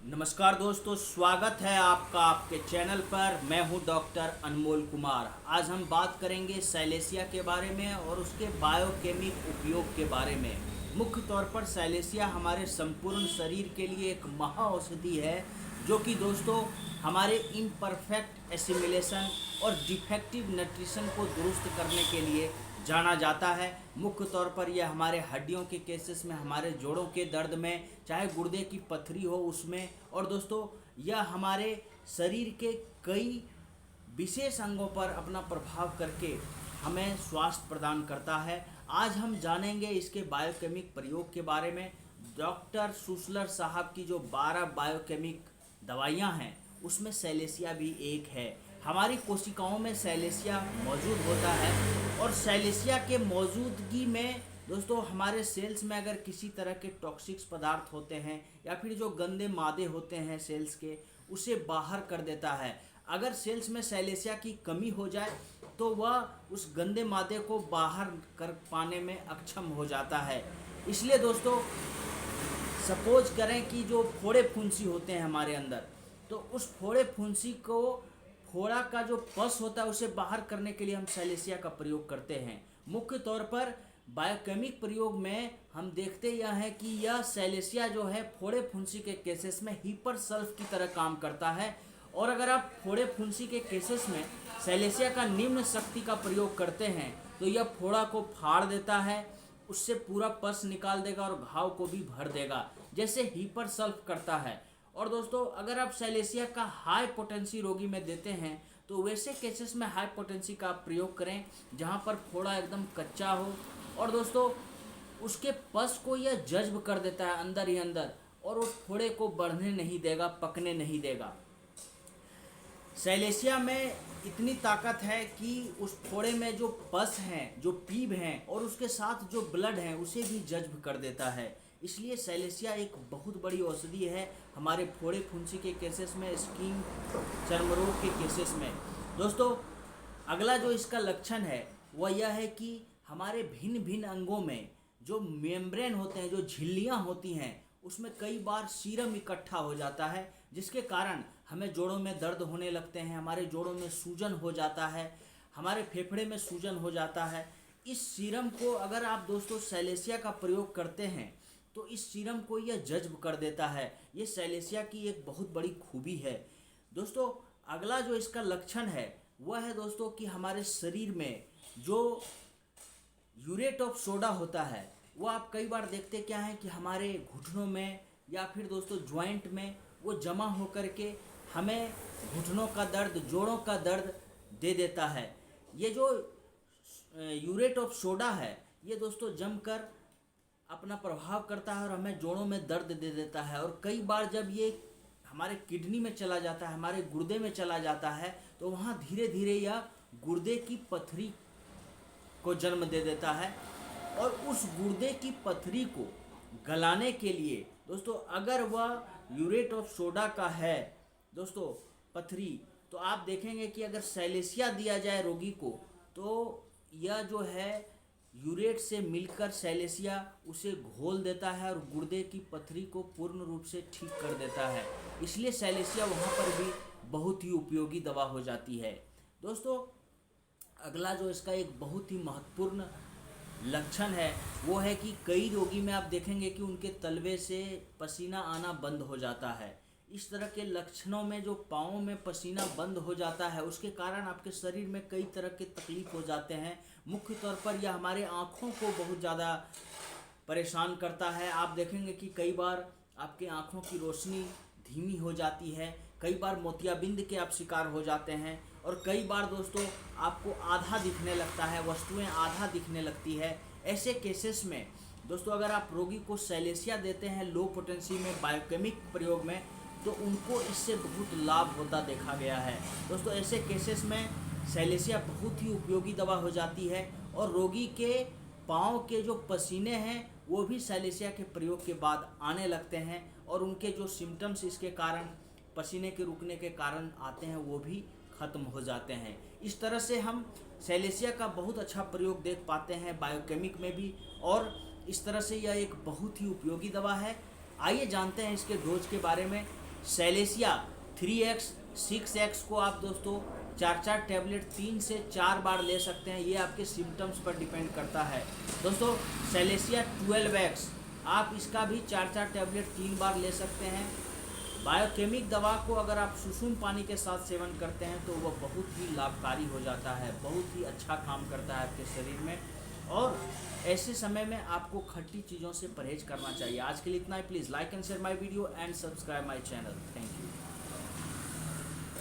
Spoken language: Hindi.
नमस्कार दोस्तों, स्वागत है आपका आपके चैनल पर। मैं हूं डॉक्टर अनमोल कुमार। आज हम बात करेंगे सैलेसिया के बारे में और उसके बायोकेमिक उपयोग के बारे में। मुख्य तौर पर सैलेसिया हमारे संपूर्ण शरीर के लिए एक महाऔषधि है, जो कि दोस्तों हमारे इम्परफेक्ट एसिमिलेशन और डिफेक्टिव न्यूट्रिशन को दुरुस्त करने के लिए जाना जाता है। मुख्य तौर पर यह हमारे हड्डियों के केसेस में, हमारे जोड़ों के दर्द में, चाहे गुर्दे की पथरी हो उसमें, और दोस्तों यह हमारे शरीर के कई विशेष अंगों पर अपना प्रभाव करके हमें स्वास्थ्य प्रदान करता है। आज हम जानेंगे इसके बायोकेमिक प्रयोग के बारे में। डॉक्टर सुसलर साहब की जो 12 बायोकेमिक दवाइयाँ हैं उसमें सैलेसिया भी एक है। हमारी कोशिकाओं में सैलेसिया मौजूद होता है और सैलेसिया के मौजूदगी में दोस्तों हमारे सेल्स में अगर किसी तरह के टॉक्सिक्स पदार्थ होते हैं या फिर जो गंदे मादे होते हैं सेल्स के, उसे बाहर कर देता है। अगर सेल्स में सैलेसिया की कमी हो जाए तो वह उस गंदे मादे को बाहर कर पाने में अक्षम हो जाता है। इसलिए दोस्तों सपोज करें कि जो फोड़े फुंसी होते हैं हमारे अंदर, तो उस फोड़े फुंसी को, फोड़ा का जो पस होता है उसे बाहर करने के लिए हम सैलेसिया का प्रयोग करते हैं। मुख्य तौर पर बायोकेमिक प्रयोग में हम देखते यह है कि यह सैलेसिया जो है फोड़े फुंसी के केसेस में हीपर सल्फ की तरह काम करता है। और अगर आप फोड़े फुंसी के केसेस में सैलेसिया का निम्न शक्ति का प्रयोग करते हैं तो यह फोड़ा को फाड़ देता है, उससे पूरा पस निकाल देगा और घाव को भी भर देगा, जैसे हीपर सल्फ करता है। और दोस्तों अगर आप सैलेसिया का हाई पोटेंसी रोगी में देते हैं तो वैसे केसेस में हाई पोटेंसी का प्रयोग करें जहां पर फोड़ा एकदम कच्चा हो, और दोस्तों उसके पस को यह जज्ब कर देता है अंदर ही अंदर, और उस फोड़े को बढ़ने नहीं देगा, पकने नहीं देगा। सैलेसिया में इतनी ताकत है कि उस फोड़े में जो पस हैं, जो पीप हैं और उसके साथ जो ब्लड है उसे भी जज्ब कर देता है। इसलिए सैलेसिया एक बहुत बड़ी औषधि है हमारे फोड़े फुंसी के केसेस में, स्किन चर्म रोग के केसेस में। दोस्तों अगला जो इसका लक्षण है वह यह है कि हमारे भिन्न भिन्न अंगों में जो मेम्ब्रेन होते हैं, जो झिल्लियाँ होती हैं, उसमें कई बार सीरम इकट्ठा हो जाता है, जिसके कारण हमें जोड़ों में दर्द होने लगते हैं, हमारे जोड़ों में सूजन हो जाता है, हमारे फेफड़े में सूजन हो जाता है। इस सीरम को अगर आप दोस्तों सैलेसिया का प्रयोग करते हैं तो इस सीरम को यह जज्ब कर देता है। ये सैलेसिया की एक बहुत बड़ी खूबी है। दोस्तों अगला जो इसका लक्षण है वह है दोस्तों कि हमारे शरीर में जो यूरेट ऑफ सोडा होता है वो आप कई बार देखते क्या है कि हमारे घुटनों में या फिर दोस्तों जॉइंट में वो जमा होकर के हमें घुटनों का दर्द, जोड़ों का दर्द दे देता है। ये जो यूरेट ऑफ सोडा है ये दोस्तों जमकर अपना प्रभाव करता है और हमें जोड़ों में दर्द दे देता है। और कई बार जब ये हमारे किडनी में चला जाता है, हमारे गुर्दे में चला जाता है, तो वहाँ धीरे धीरे यह गुर्दे की पथरी को जन्म दे देता है। और उस गुर्दे की पथरी को गलाने के लिए दोस्तों अगर वह यूरेट ऑफ सोडा का है दोस्तों पथरी, तो आप देखेंगे कि अगर सैलेसिया दिया जाए रोगी को तो यह जो है यूरेट से मिलकर सैलेसिया उसे घोल देता है और गुर्दे की पथरी को पूर्ण रूप से ठीक कर देता है। इसलिए सैलेसिया वहाँ पर भी बहुत ही उपयोगी दवा हो जाती है। दोस्तों अगला जो इसका एक बहुत ही महत्वपूर्ण लक्षण है वो है कि कई रोगी में आप देखेंगे कि उनके तलवे से पसीना आना बंद हो जाता है। इस तरह के लक्षणों में जो पाँव में पसीना बंद हो जाता है उसके कारण आपके शरीर में कई तरह के तकलीफ हो जाते हैं। मुख्य तौर पर यह हमारे आँखों को बहुत ज़्यादा परेशान करता है। आप देखेंगे कि कई बार आपके आँखों की रोशनी धीमी हो जाती है, कई बार मोतियाबिंद के आप शिकार हो जाते हैं, और कई बार दोस्तों आपको आधा दिखने लगता है, वस्तुएं आधा दिखने लगती है। ऐसे केसेस में दोस्तों अगर आप रोगी को सैलेसिया देते हैं लो पोटेंसी में बायोकेमिक प्रयोग में, तो उनको इससे बहुत लाभ होता देखा गया है। दोस्तों ऐसे केसेस में सैलेसिया बहुत ही उपयोगी दवा हो जाती है और रोगी के पाँव के जो पसीने हैं वो भी सैलेसिया के प्रयोग के बाद आने लगते हैं, और उनके जो सिम्टम्स इसके कारण, पसीने के रुकने के कारण आते हैं, वो भी ख़त्म हो जाते हैं। इस तरह से हम सैलेसिया का बहुत अच्छा प्रयोग देख पाते हैं बायोकेमिक में भी, और इस तरह से यह एक बहुत ही उपयोगी दवा है। आइए जानते हैं इसके डोज के बारे में। सेलेसिया 3x 6x को आप दोस्तों 4 टैबलेट 3 से 4 बार ले सकते हैं। ये आपके सिम्टम्स पर डिपेंड करता है। दोस्तों सेलेसिया 12x आप इसका भी 4 टैबलेट 3 बार ले सकते हैं। बायोकेमिक दवा को अगर आप सुसुम पानी के साथ सेवन करते हैं तो वह बहुत ही लाभकारी हो जाता है, बहुत ही अच्छा काम करता है आपके शरीर में। और ऐसे समय में आपको खट्टी चीज़ों से परहेज करना चाहिए। आज के लिए इतना ही। Please like and share my video and subscribe my channel. Thank you.